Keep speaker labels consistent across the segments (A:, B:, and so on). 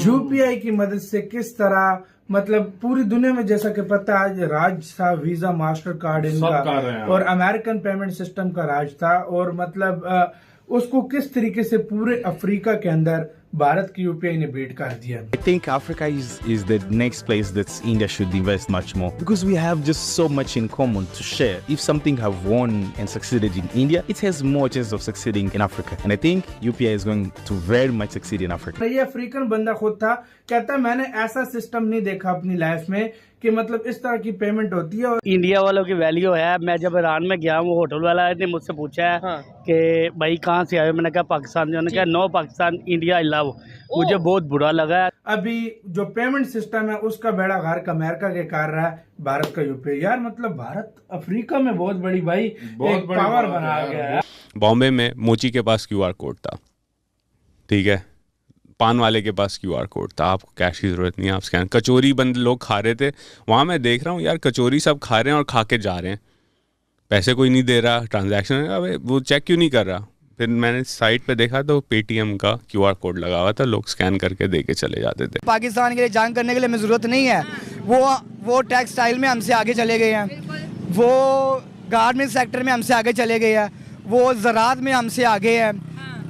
A: UPI की मदद से किस तरह मतलब पूरी दुनिया में जैसा कि पता है आज राज था वीजा मास्टर कार्ड इनका और अमेरिकन पेमेंट सिस्टम का राज था और मतलब उसको किस तरीके से पूरे अफ्रीका के अंदर भारत की यूपीआई ने बीट कर दिया।
B: I think Africa is the next place that India should invest much more because we have just so much in common to share. If something have won and succeeded in India, it has more chance of succeeding in Africa. And I think UPI is going to very much succeed in Africa.
A: ये African बंदा खुद था, कहता मैंने ऐसा system नहीं देखा अपनी लाइफ में कि मतलब इस तरह की पेमेंट होती है। और
C: इंडिया वालों की वैल्यू है। मैं जब ईरान में गया वो होटल वाला ने मुझसे पूछा है कि भाई कहाँ से आए हो, मैंने कहा पाकिस्तान से। उन्होंने कहा no Pakistan India I love. मुझे बहुत बुरा लगा।
A: अभी जो पेमेंट सिस्टम है उसका बेड़ा गर्क अमेरिका के कर रहा है भारत का यूपीआई। यार मतलब भारत अफ्रीका में बहुत बड़ी भाई एक पावर बना गया है।
D: बॉम्बे में मोची के पास क्यूआर कोड था, ठीक है, पान वाले के पास क्यूआर कोड था, आपको कैश की जरूरत नहीं है, आप स्कैन। कचौरी बंद लोग खा रहे थे वहाँ, मैं देख रहा हूँ यार कचौरी सब खा रहे हैं और खा के जा रहे हैं, पैसे कोई नहीं दे रहा, ट्रांजैक्शन अबे वो चेक क्यों नहीं कर रहा। फिर मैंने साइट पे देखा तो पेटीएम का क्यूआर कोड लगा हुआ था, लोग स्कैन करके दे के चले जाते थे।
E: पाकिस्तान के लिए जंग करने के लिए हमें ज़रूरत नहीं है। वो टेक्सटाइल में हमसे आगे चले गए हैं, वो गारमेंट सेक्टर में हमसे आगे चले गए हैं, वो ज़राअत में हमसे आगे हैं।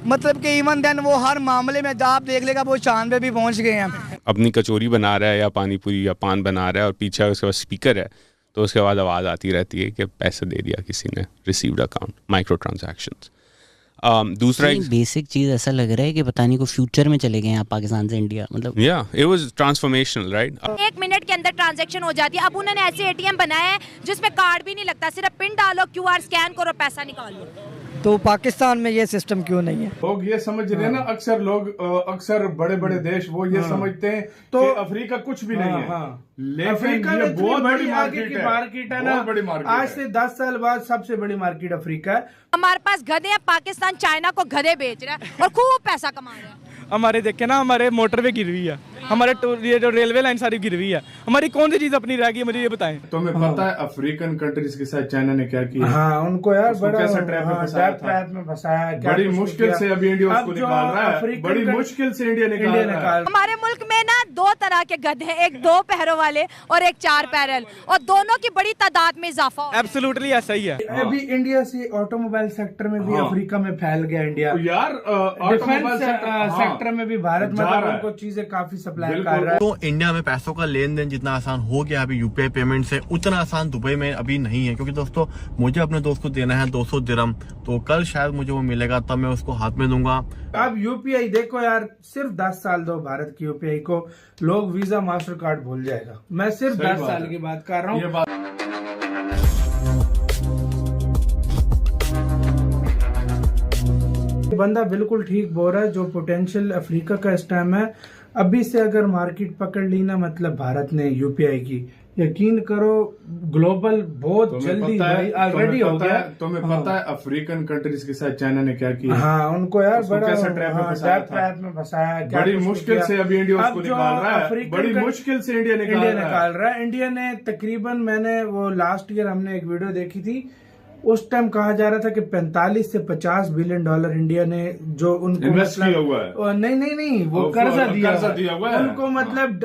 E: मतलब कि इवन देन वो हर मामले में आप देख लेगा वो चांद पे भी पहुंच गए हैं।
D: अपनी कचौरी बना रहा है या पानी पूरी या पान बना रहा है और पीछे उसके पास स्पीकर है तो उसके बाद आवाज़ आती रहती है कि पैसे दे दिया किसी ने, रिसीव्ड अकाउंट, माइक्रो ट्रांजैक्शंस। दूसरा एक
F: बेसिक चीज ऐसा लग रहा है कि पता नहीं को फ्यूचर में चले गए हैं आप पाकिस्तान से इंडिया। मतलब
D: it was transformational, right.
G: 1 minute के अंदर ट्रांजैक्शन हो जाती है। अब उन्होंने ऐसे एटीएम बनाया है जिसमें कार्ड भी नहीं लगता, सिर्फ पिन डालो, क्यूआर स्कैन करो, पैसा निकाल लो।
E: तो पाकिस्तान में ये सिस्टम क्यों नहीं है?
H: लोग ये समझ रहे हैं ना, अक्सर लोग अक्सर बड़े बड़े देश वो ये समझते हैं तो अफ्रीका कुछ भी नहीं है। लेकिन
A: अफ्रीका
H: ये
A: में
H: बहुत बड़ी
A: मार्केट है ना,
H: बड़ी मार्केट।
A: आज से 10 साल बाद सबसे बड़ी मार्केट अफ्रीका है।
G: हमारे पास गधे हैं, पाकिस्तान चाइना को गधे बेच रहा है और खूब पैसा कमा रहा है।
I: हमारे देखे ना, हमारे मोटरवे गिरवी है, हमारे ये जो रेलवे लाइन सारी गिरवी है, हमारी कौन सी चीज अपनी रह गई मुझे ये बताएं।
H: तुम्हें पता है अफ्रीकन कंट्रीज के साथ चाइना ने क्या किया?
A: हाँ, उनको यार बड़ा
H: कैसा ट्रैप में फंसाया, बड़ी मुश्किल से अभी इंडिया उसको निकाल रहा है, बड़ी मुश्किल से इंडिया निकाल रहा है।
G: हमारे मुल्क में ना 2 तरह के गधे, एक 2 पैरों वाले और एक 4 पैरल, और दोनों की बड़ी तादाद में इजाफा हो।
I: एब्सोल्युटली ऐसा ही है।
A: अभी इंडिया से ऑटोमोबाइल सेक्टर में भी अफ्रीका में फैल गया इंडिया।
H: यार
A: डिफेंस सेक्टर में भी भारत मतलब उनको चीजें काफी सप्लाई कर रहा है।
J: तो इंडिया में पैसों का लेन देन जितना आसान हो गया अभी यूपीआई पेमेंट से, उतना आसान दुबई में अभी नहीं है। क्योंकि दोस्तों मुझे अपने दोस्त को देना है 200 दिरहम, तो कल शायद मुझे वो मिलेगा, तब मैं उसको हाथ में दूंगा।
A: अब यूपीआई देखो यार, सिर्फ 10 साल दो भारत की यूपीआई को, लोग वीजा मास्टर कार्ड भूल जाएगा। मैं सिर्फ 10 साल की बात कर रहा हूँ। बंदा बिल्कुल ठीक बोल रहा है, जो पोटेंशियल अफ्रीका का इस टाइम है, अभी से अगर मार्केट पकड़ ली ना, मतलब भारत ने यूपीआई की, यकीन करो ग्लोबल बहुत जल्दी ऑलरेडी हो गया।
H: तुम्हें पता है अफ्रीकन कंट्रीज के साथ चाइना ने क्या किया?
A: हाँ, उनको यार बड़ा
H: कैसा ट्रैप में फंसाया, बड़ी मुश्किल से अभी इंडिया उसको निकाल रहा है, बड़ी मुश्किल से इंडिया निकाल रहा है।
A: इंडिया ने तकरीबन, मैंने वो लास्ट ईयर हमने एक वीडियो देखी थी, उस टाइम कहा जा रहा था कि 45 से 50 बिलियन डॉलर इंडिया ने जो उनको
H: इन्वेस्ट किया हुआ है।
A: नहीं वो कर्जा दिया
H: हुआ है
A: उनको, मतलब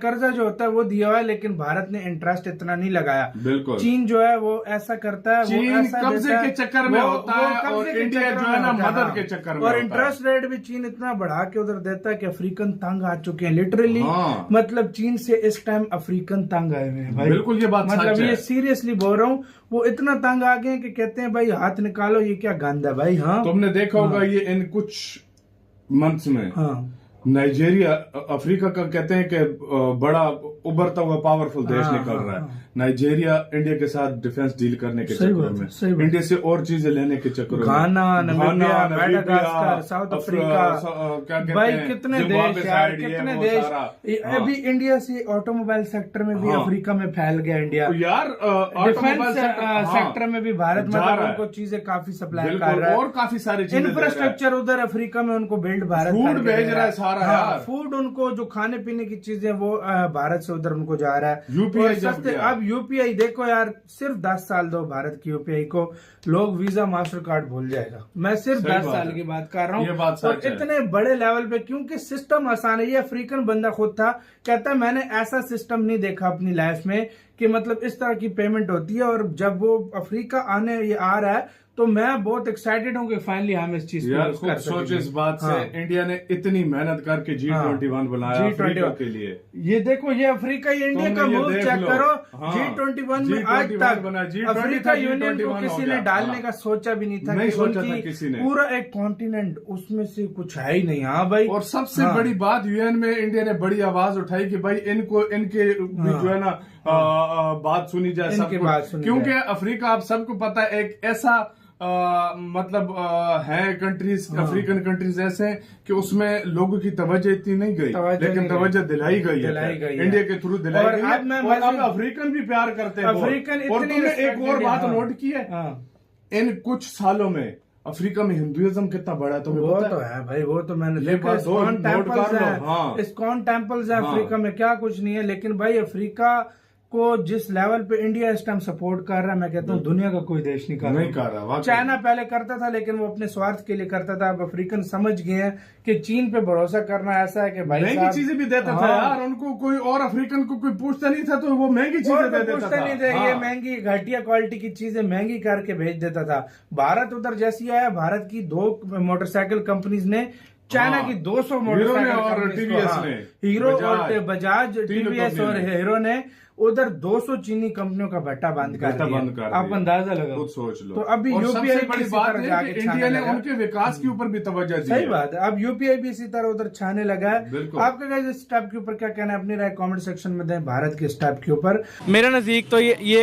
A: कर्जा जो होता है वो दिया हुआ है, लेकिन भारत ने इंटरेस्ट इतना नहीं लगाया।
H: बिल्कुल।
A: चीन जो है वो ऐसा करता है,
H: चीन कब्जे के चक्कर में होता है और इंडिया जो है ना मदद के चक्कर में,
A: और इंटरेस्ट रेट भी चीन इतना बढ़ा के उधर देता है कि अफ्रीकन तंग आ चुके हैं लिटरली। मतलब चीन से इस टाइम अफ्रीकन तंग आए हुए हैं भाई।
H: बिल्कुल ये बात
A: मतलब ये सीरियसली बोल रहा हूँ, वो इतना तंग आ गए कि कहते हैं भाई हाथ निकालो, ये क्या गंद है भाई। हाँ,
H: तुमने देखा होगा ये इन कुछ मंथ्स में नाइजीरिया अफ्रीका का कहते हैं कि बड़ा उभरता हुआ पावरफुल देश निकल रहा है। नाइजीरिया इंडिया के साथ डिफेंस डील करने के चक्कर में, इंडिया से और चीजें लेने के चक्कर में,
A: घाना, मेडागास्कर, साउथ अफ्रीका, भाई कितने देश यार, कितने देश। अभी इंडिया से ऑटोमोबाइल सेक्टर में भी अफ्रीका में फैल गया इंडिया।
H: यार
A: डिफेंस सेक्टर में भी भारत मतलब उनको चीजें काफी सप्लाई कर रहा है,
H: और काफी सारी चीजें,
A: इंफ्रास्ट्रक्चर उधर अफ्रीका में उनको बिल्ड भारत
H: भेज रहा है, आ रहा है यार।
A: फूड उनको जो खाने पीने की चीजें वो भारत से उधर उनको जा रहा है।
H: यूपीआई
A: सस्ते, अब यूपीआई देखो यार, सिर्फ 10 साल दो भारत की यूपीआई को, लोग वीजा मास्टर कार्ड भूल जाएगा। मैं सिर्फ 10 साल की बात कर रहा हूँ।
H: ये बात
A: और इतने बड़े लेवल पे, क्योंकि सिस्टम आसान है। ये अफ्रीकन बंदा खुद था, कहता है मैंने ऐसा सिस्टम नहीं देखा अपनी लाइफ में कि मतलब इस तरह की पेमेंट होती है। और जब वो अफ्रीका आने ये आ रहा है तो मैं बहुत एक्साइटेड हूँ कि फाइनली हम इस चीज
H: यार खुद सोच इस बात से। इंडिया ने इतनी मेहनत करके G21 बनाया अफ्रीका के लिए।
A: ये देखो, ये अफ्रीका, ये इंडिया का मूव चेक करो। G21 में आज तक अफ्रीका यूनियन को किसी ने डालने का सोचा भी नहीं था।
H: नहीं सोचा था किसी ने।
A: पूरा एक कॉन्टिनेंट, उसमें से कुछ है ही नहीं। हाँ भाई,
H: और सबसे बड़ी बात, यूएन में इंडिया ने बड़ी आवाज उठाई कि भाई इनको, इनके जो है ना बात सुनी जाए, सबकी बात सुनी, क्योंकि अफ्रीका आप सबको पता है एक ऐसा मतलब है कंट्रीज, अफ्रीकन कंट्रीज ऐसे हैं कि उसमें लोगों की तवज्जो इतनी नहीं गई, लेकिन तवज्जो दिलाई गई है इंडिया के थ्रू, दिलाई गई है। और अब अफ्रीकन भी प्यार करते हैं अफ्रीकन। और तुमने एक और बात नोट की है, इन कुछ सालों में अफ्रीका में हिंदुइज्म कितना बड़ा है तुम्हें पता है?
A: तो है भाई, वो तो मैंने देखा। इस्कॉन टेम्पल्स है अफ्रीका में, क्या कुछ नहीं है। लेकिन भाई अफ्रीका को जिस लेवल पे इंडिया इस टाइम सपोर्ट कर रहा है, मैं कहता हूँ दुनिया का कोई देश नहीं कर रहा। चाइना पहले करता था, लेकिन वो अपने स्वार्थ के लिए करता था। अब अफ्रीकन समझ गए हैं कि चीन पे भरोसा करना ऐसा है कि भाई
H: महंगी चीजें भी देता था यार उनको, कोई और अफ्रीकन को कोई पूछता नहीं था, तो वो महंगी चीजें दे देता था।
A: नहीं थे, ये महंगी घटिया क्वालिटी की चीजें महंगी करके भेज देता था। भारत उधर जैसी आया, भारत की 2 मोटरसाइकिल कंपनीज ने चाइना की 200 मोटरसाइकिल, हीरो और बजाज, टीवीएस और हीरो ने उधर 200 चीनी कंपनियों का भट्टा बंद कर दिया। आप अंदाजा लगाओ,
H: सोच लो।
A: तो अभी यूपीआई बड़ी बात है कि
H: इंडिया ने उनके विकास के ऊपर भी तवज्जो दी।
A: सही बात है, अब यूपीआई भी इसी तरह उधर छाने लगा है। आपका इस स्टेप के ऊपर क्या कहना है? अपनी राय कमेंट सेक्शन में दें भारत के स्टेप के ऊपर।
I: मेरा नज़दीक तो ये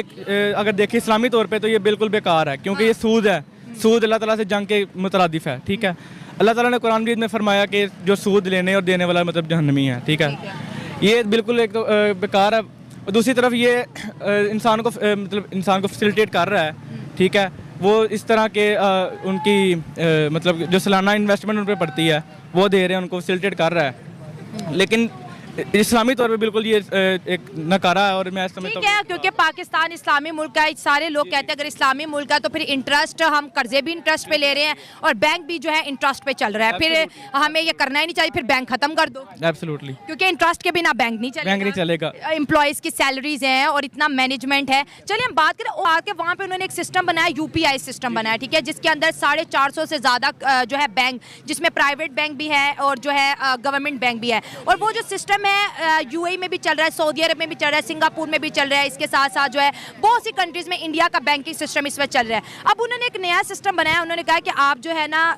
I: अगर देखें इस्लामी तौर पर तो ये बिल्कुल बेकार है, क्योंकि ये सूद है। सूद अल्लाह ताला से जंग के मुतरादिफ है, ठीक है। अल्लाह ताला ने कुरान मजीद में फरमाया कि जो सूद लेने और देने वाला मतलब जहन्नमी है, ठीक है। ये बिल्कुल एक तो बेकार है। और दूसरी तरफ ये इंसान को फैसिलिटेट कर रहा है, ठीक है। वो इस तरह के उनकी मतलब जो सालाना इन्वेस्टमेंट उन पर पड़ती है वो दे रहे हैं, उनको फैसिलिटेट कर रहा है। लेकिन इस्लामी तौर पे बिल्कुल ये एक नकारा है। और मैं समझता हूं,
G: क्योंकि पाकिस्तान इस्लामी मुल्क है, सारे लोग कहते हैं अगर इस्लामी मुल्क है तो फिर इंटरेस्ट, हम कर्जे भी इंटरेस्ट पे ले रहे हैं और बैंक भी जो है इंटरेस्ट पे चल रहा है। फिर हमें ये करना ही नहीं चाहिए, फिर बैंक खत्म कर दो।
I: एब्सोल्युटली,
G: क्योंकि इंटरेस्ट के बिना बैंक नहीं चलेगा। एम्प्लॉयज की सैलरीज हैं और इतना मैनेजमेंट है। चलिए हम बात करें, आके वहाँ पे उन्होंने एक सिस्टम बनाया, यूपीआई सिस्टम बनाया, ठीक है, जिसके अंदर 450 से ज्यादा जो है बैंक, जिसमें प्राइवेट बैंक भी है और जो है गवर्नमेंट बैंक भी है। और वो जो सिस्टम है यूएई में भी चल रहा है, सऊदी अरब में भी चल रहा है, सिंगापुर में भी चल रहा है। इसके साथ साथ जो है बहुत सी कंट्रीज में इंडिया का बैंकिंग सिस्टम इस वक्त चल रहा है। अब उन्होंने एक नया सिस्टम बनाया। उन्होंने कहा कि आप जो है ना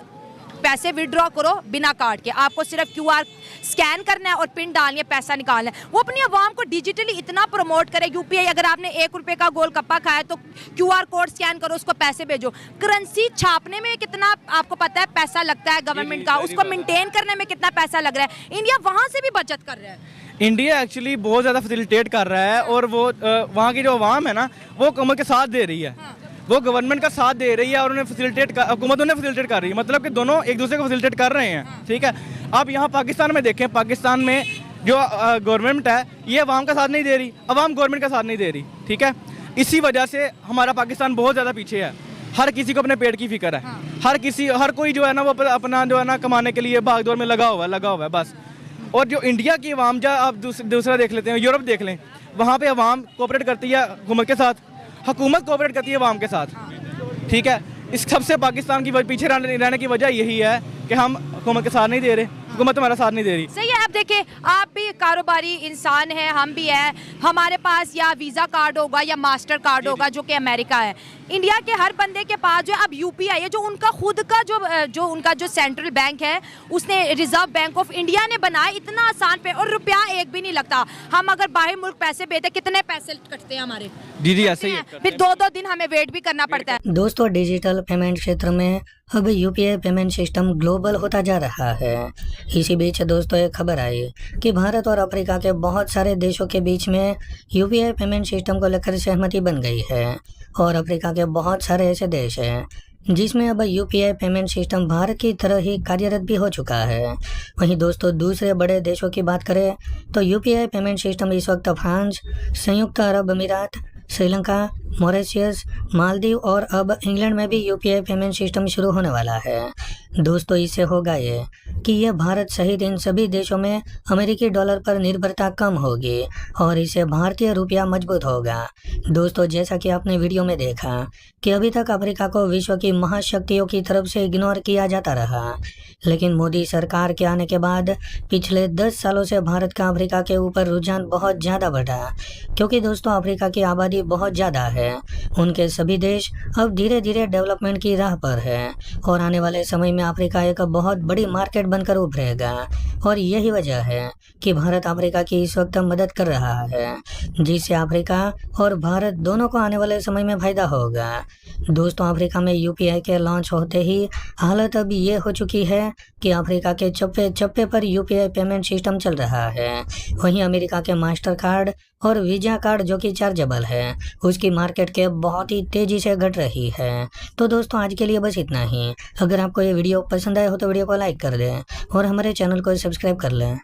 G: पैसे विड्रॉ करो बिना कार्ड के, आपको सिर्फ क्यूआर स्कैन करना है और पिन डालनी है, पैसा निकालना है। वो अपनी आवाम को डिजिटली इतना प्रमोट करे। यूपीआई, अगर आपने 1 रुपए का गोलगप्पा खाया तो क्यूआर कोड स्कैन करो, उसको पैसे भेजो। करेंसी छापने में कितना आपको पता है पैसा लगता है गवर्नमेंट का, उसको मेंटेन करने में कितना पैसा लग रहा है। इंडिया वहां से भी बचत कर रहा है।
I: इंडिया एक्चुअली बहुत ज़्यादा फैसिलिटेट कर रहा है और वो वहाँ की जो आवाम है ना वो हुकूमत के साथ दे रही है। वो गवर्नमेंट का साथ दे रही है और उन्हें हुकूमत उन्हें फैसिलिटेट कर रही है। मतलब कि दोनों एक दूसरे को फैसिलिटेट कर रहे हैं, ठीक है। अब यहाँ पाकिस्तान में देखें, पाकिस्तान में जो गवर्नमेंट है ये अवाम का साथ नहीं दे रही, अवाम गवर्नमेंट का साथ नहीं दे रही, ठीक है। इसी वजह से हमारा पाकिस्तान बहुत ज़्यादा पीछे है। हर किसी को अपने पेट की फिक्र है। हर कोई जो है ना वो अपना जो है ना कमाने के लिए भागदौड़ में लगा हुआ है बस। और जो इंडिया की अवाम, जब आप दूसरा देख लेते हैं, यूरोप देख लें, वहाँ पे अवाम कोऑपरेट करती है हुकूमत के साथ, हुकूमत कोऑपरेट करती है अवाम के साथ, ठीक है। इस सबसे पाकिस्तान की पीछे रहने की वजह यही है कि हम हुकूमत के साथ नहीं दे रहे, हुकूमत हमारा साथ नहीं दे रही।
G: सही है। आप देखिए, आप भी कारोबारी इंसान हैं, हम भी हैं, हमारे पास या वीज़ा कार्ड होगा या मास्टर कार्ड होगा जो कि अमेरिका है। इंडिया के हर बंदे के पास जो है अब यूपीआई है, जो उनका खुद का जो उनका जो सेंट्रल बैंक है, उसने रिजर्व बैंक ऑफ इंडिया ने बनाया, इतना आसान पे, और रुपया एक भी नहीं लगता। हम अगर बाहर मुल्क पैसे भेजते, कितने पैसे कटते हैं हमारे?
I: जी ऐसे ही है।
G: फिर 2-2 दिन हमें वेट भी करना पड़ता है।
K: दोस्तों, डिजिटल पेमेंट क्षेत्र में अब यूपीआई पेमेंट सिस्टम ग्लोबल होता जा रहा है। इसी बीच दोस्तों एक खबर आई कि भारत और अफ्रीका के बहुत सारे देशों के बीच में यूपीआई पेमेंट सिस्टम को लेकर सहमति बन गई है और अफ्रीका के बहुत सारे ऐसे देश हैं जिसमें अब यूपीआई पेमेंट सिस्टम भारत की तरह ही कार्यरत भी हो चुका है। वहीं दोस्तों दूसरे बड़े देशों की बात करें तो यूपीआई पेमेंट सिस्टम इस वक्त फ्रांस, संयुक्त अरब अमीरात, श्रीलंका, मॉरिशस, मालदीव और अब इंग्लैंड में भी यूपीआई पेमेंट सिस्टम शुरू होने वाला है। दोस्तों इससे होगा ये कि यह भारत सहित इन सभी देशों में अमेरिकी डॉलर पर निर्भरता कम होगी और इससे भारतीय रुपया मजबूत होगा। दोस्तों जैसा कि आपने वीडियो में देखा कि अभी तक अफ्रीका को विश्व की महाशक्तियों की तरफ से इग्नोर किया जाता रहा, लेकिन मोदी सरकार के आने के बाद पिछले 10 सालों से भारत का अफ्रीका के ऊपर रुझान बहुत ज़्यादा बढ़ा, क्योंकि दोस्तों अफ्रीका की आबादी बहुत ज़्यादा है। उनके सभी देश अब धीरे धीरे डेवलपमेंट की राह पर है और आने वाले समय में अफ्रीका एक बहुत बड़ी मार्केट बनकर उभरेगा और यही वजह है कि भारत अफ्रीका की इस वक्त मदद कर रहा है, जिससे अफ्रीका और भारत दोनों को आने वाले समय में फायदा होगा। दोस्तों अफ्रीका में यूपीआई के लॉन्च होते ही हालत अब ये हो चुकी है कि अफ्रीका के चप्पे चप्पे पर यूपीआई पेमेंट सिस्टम चल रहा है। वहीं अमेरिका के मास्टर कार्ड और वीजा कार्ड जो कि चार्जेबल है, उसकी मार्केट के बहुत ही तेजी से घट रही है। तो दोस्तों आज के लिए बस इतना ही। अगर आपको ये वीडियो पसंद आया हो तो वीडियो को लाइक कर दें और हमारे चैनल को सब्सक्राइब कर लें।